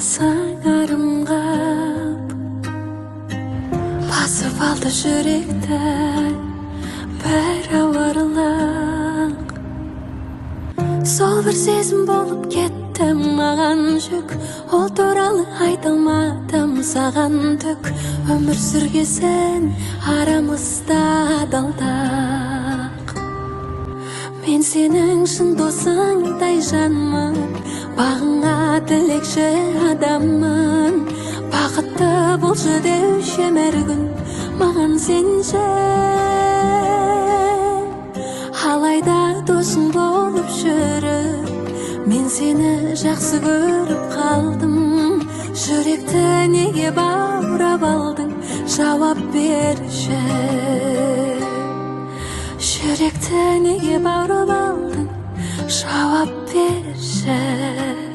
саңарымғап басып алды жүректен бір ауырлық. Сол бір сезім болып кетті маған жүк, ол туралы айта алмадым саған түк. Өмір сүргесін арамызда адалдық. Мен сенің шын досыңдай жанмын, бағыңа тілекші адаммын. Бақытты болшы деуші әр күн маған сенші. Алайда досың болып жүріп, мен сені жақсы көріп қалдым. Жүректі неге баурап алдың, жауап берші. Жүректі неге баурап алдың, жауап берші.